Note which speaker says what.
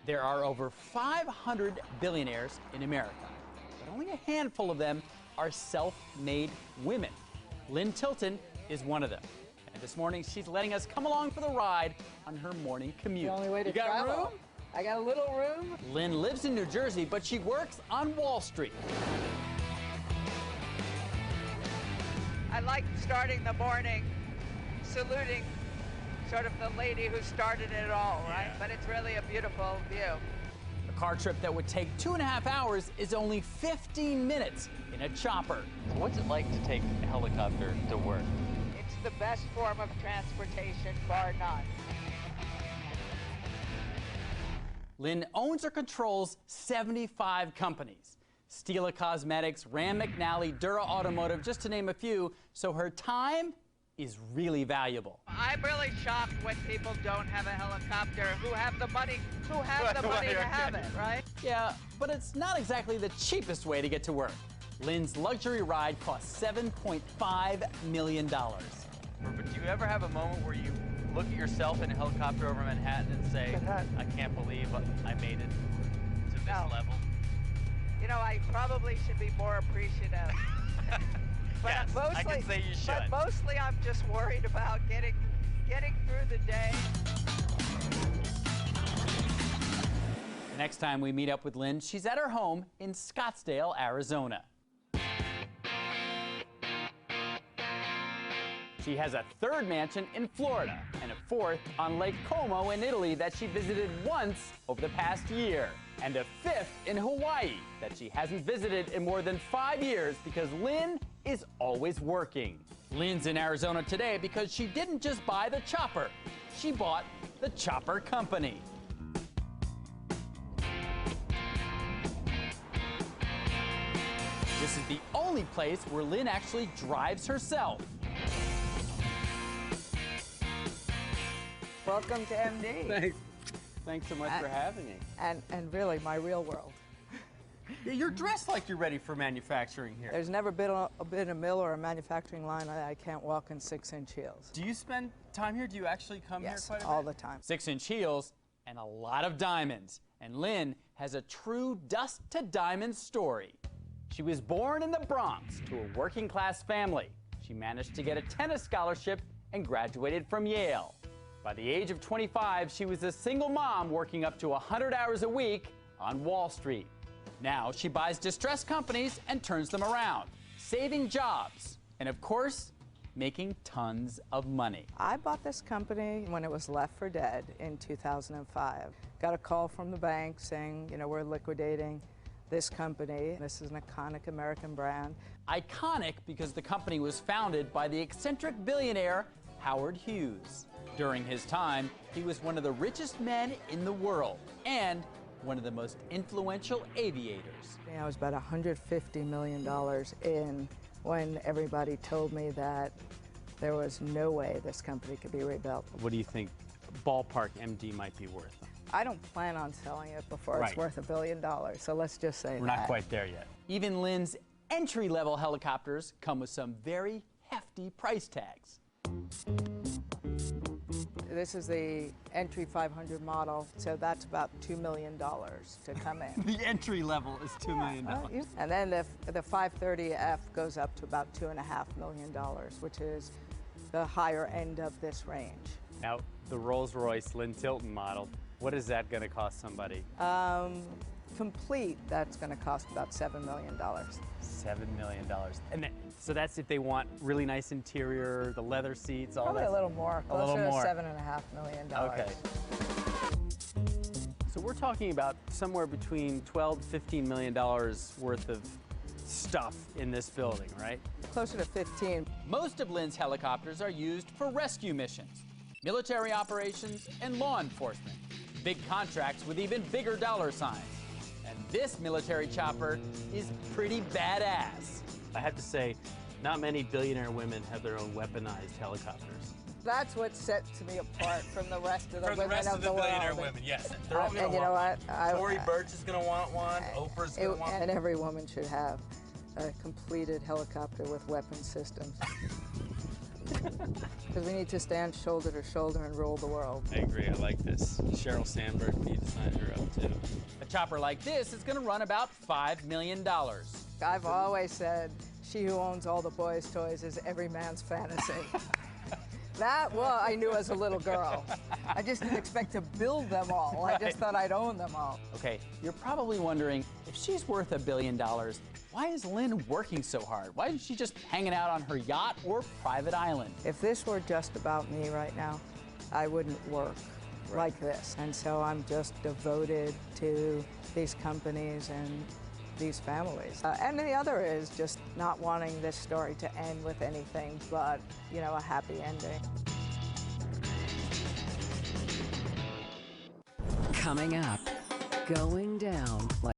Speaker 1: There are over 500 billionaires in America, but only a handful of them are self-made women. Lynn Tilton is one of them. And this morning, she's letting us come along for the ride on her morning commute.
Speaker 2: The only way to travel.
Speaker 1: Room?
Speaker 2: I got a little room.
Speaker 1: Lynn lives in New Jersey, but she works on Wall Street.
Speaker 3: I like starting the morning saluting sort of the lady who started it all, right? But it's really a beautiful view.
Speaker 1: A car trip that would take 2.5 hours is only 15 minutes in a chopper.
Speaker 4: So what's it like to take a helicopter to work?
Speaker 3: It's the best form of transportation, bar none.
Speaker 1: Lynn owns or controls 75 companies. Stila Cosmetics, Rand McNally, Dura Automotive, just to name a few, so her time is really valuable.
Speaker 3: I'm really shocked when people don't have a helicopter who have the money to have it, right?
Speaker 1: Yeah, but it's not exactly the cheapest way to get to work. Lynn's luxury ride costs $7.5 million.
Speaker 4: But do you ever have a moment where you look at yourself in a helicopter over Manhattan and say, I can't believe I made it to this level?
Speaker 3: You know, I probably should be more appreciative. But
Speaker 4: yes,
Speaker 3: mostly,
Speaker 4: I can say you should.
Speaker 3: But mostly I'm just worried about getting through the day.
Speaker 1: The next time we meet up with Lynn, she's at her home in Scottsdale, Arizona. She has a third mansion in Florida and a fourth on Lake Como in Italy that she visited once over the past year, and a fifth in Hawaii that she hasn't visited in more than 5 years because Lynn is always working. Lynn's in Arizona today because she didn't just buy the chopper, she bought the chopper company. This is the only place where Lynn actually drives herself.
Speaker 2: Welcome to MD.
Speaker 1: Thanks so much for having me.
Speaker 2: And really, my real world.
Speaker 1: You're dressed like you're ready for manufacturing here.
Speaker 2: There's never been a mill or a manufacturing line I can't walk in 6-inch heels.
Speaker 1: Do you spend time here? Do you actually come here quite a bit?
Speaker 2: Yes, all the time.
Speaker 1: 6-inch heels and a lot of diamonds. And Lynn has a true dust to diamonds story. She was born in the Bronx to a working class family. She managed to get a tennis scholarship and graduated from Yale. By the age of 25, she was a single mom working up to 100 hours a week on Wall Street. Now she buys distressed companies and turns them around, saving jobs, and of course, making tons of money.
Speaker 2: I bought this company when it was left for dead in 2005. Got a call from the bank saying, you know, we're liquidating this company. This is an iconic American brand.
Speaker 1: Iconic because the company was founded by the eccentric billionaire Howard Hughes. During his time, he was one of the richest men in the world and one of the most influential aviators.
Speaker 2: I was about $150 million in when everybody told me that there was no way this company could be rebuilt.
Speaker 1: What do you think ballpark MD might be worth?
Speaker 2: I don't plan on selling it before it's worth $1 billion, so let's just say
Speaker 1: we're not quite there yet. Even Lynn's entry-level helicopters come with some very hefty price tags.
Speaker 2: This is the entry 500 model, so that's about $2 million to come in.
Speaker 1: The entry level is $2 million.
Speaker 2: And then the 530F goes up to about $2.5 million, which is the higher end of this range.
Speaker 1: Now, the Rolls-Royce Lynn Tilton model, what is that going to cost somebody?
Speaker 2: Complete, that's going to cost about $7 million.
Speaker 1: $7 million. And so that's if they want really nice interior, the leather seats, all that?
Speaker 2: Probably a little more, closer to $7.5 million.
Speaker 1: Okay. So we're talking about somewhere between $12 to $15 million worth of stuff in this building, right?
Speaker 2: Closer to 15.
Speaker 1: Most of Lynn's helicopters are used for rescue missions, military operations, and law enforcement. Big contracts with even bigger dollar signs. And this military chopper is pretty badass. I have to say, not many billionaire women have their own weaponized helicopters.
Speaker 2: That's what sets me apart from the rest of the women of the world.
Speaker 4: From the rest of the billionaire women, yes. They're all
Speaker 2: and you know what?
Speaker 4: Tory Burch is going to want one. Oprah's going to want one.
Speaker 2: And every woman should have a completed helicopter with weapon systems. Because we need to stand shoulder to shoulder and rule the world.
Speaker 5: I agree. I like this. Sheryl Sandberg, need to sign her up too.
Speaker 1: A chopper like this is going to run about $5 million.
Speaker 2: I've always said, she who owns all the boys' toys is every man's fantasy. That, well, I knew as a little girl. I just didn't expect to build them all. I just thought I'd own them all.
Speaker 1: Okay, you're probably wondering, if she's worth $1 billion, why is Lynn working so hard? Why isn't she just hanging out on her yacht or private island?
Speaker 2: If this were just about me right now, I wouldn't work like this. And so I'm just devoted to these companies and these families. And the other is just not wanting this story to end with anything but, you know, a happy ending.
Speaker 6: Coming up, going down like